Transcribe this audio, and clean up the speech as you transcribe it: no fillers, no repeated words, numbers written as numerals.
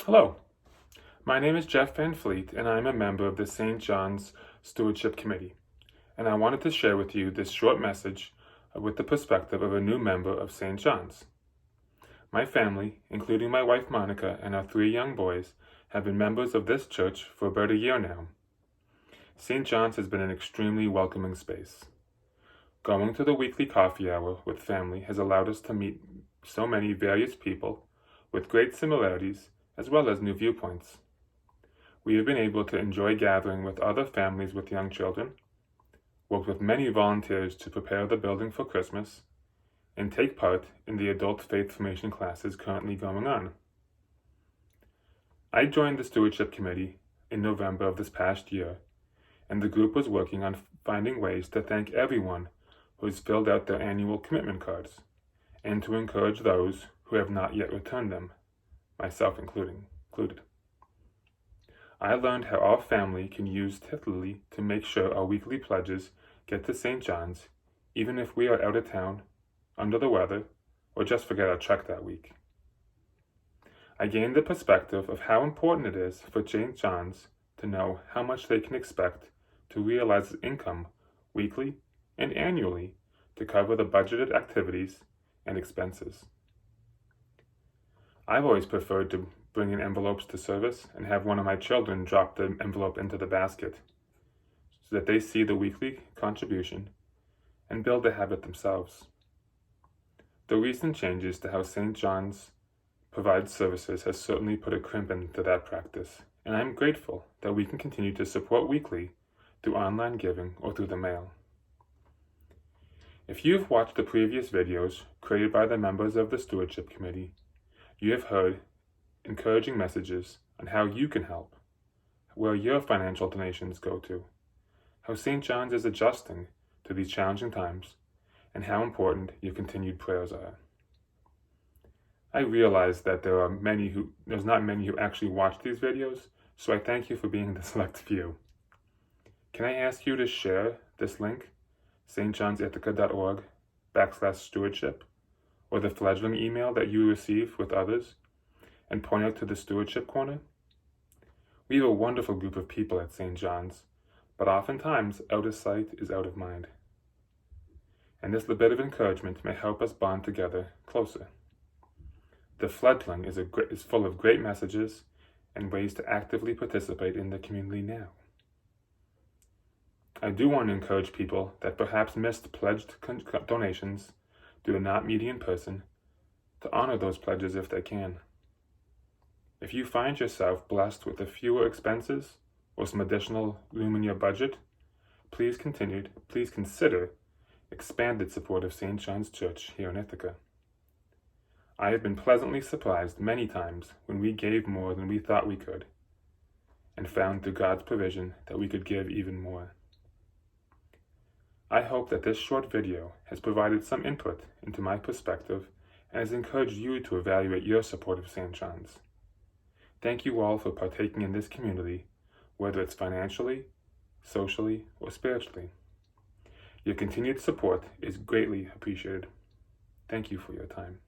Hello, my name is Geoff and I'm a member of the St. John's Stewardship Committee, and I wanted to share with you this short message with the perspective of a new member of St. John's. My family, including my wife Monica and our 3 young boys, have been members of this church for about a year now. St. John's has been an extremely welcoming space. Going to the weekly coffee hour with family has allowed us to meet so many various people with great similarities as well as new viewpoints. We have been able to enjoy gathering with other families with young children, work with many volunteers to prepare the building for Christmas, and take part in the adult faith formation classes currently going on. I joined the Stewardship Committee in November of this past year, and the group was working on finding ways to thank everyone who has filled out their annual commitment cards, and to encourage those who have not yet returned them, myself included. I learned how our family can use Tithlily to make sure our weekly pledges get to St. John's, even if we are out of town, under the weather, or just forget our check that week. I gained the perspective of how important it is for St. John's to know how much they can expect to realize income weekly and annually to cover the budgeted activities and expenses. I've always preferred to bring in envelopes to service and have one of my children drop the envelope into the basket so that they see the weekly contribution and build the habit themselves. The recent changes to how St. John's provides services has certainly put a crimp into that practice, and I'm grateful that we can continue to support weekly through online giving or through the mail. If you've watched the previous videos created by the members of the Stewardship Committee, you have heard encouraging messages on how you can help, where your financial donations go to, how St. John's is adjusting to these challenging times, and how important your continued prayers are. I realize that there's not many who actually watch these videos, so I thank you for being the select few. Can I ask you to share this link, stjohnsithica.org/stewardship, or the fledgling email that you receive with others, and point out to the Stewardship Corner? We have a wonderful group of people at St. John's, but oftentimes out of sight is out of mind. And this little bit of encouragement may help us bond together closer. The fledgling is full of great messages and ways to actively participate in the community now. I do want to encourage people that perhaps missed pledged donations due to not meeting in person to honor those pledges if they can. If you find yourself blessed with a fewer expenses or some additional room in your budget, please consider expanded support of St. John's Church here in Ithaca. I have been pleasantly surprised many times when we gave more than we thought we could, and found through God's provision that we could give even more. I hope that this short video has provided some input into my perspective and has encouraged you to evaluate your support of St. John's. Thank you all for partaking in this community, whether it's financially, socially, or spiritually. Your continued support is greatly appreciated. Thank you for your time.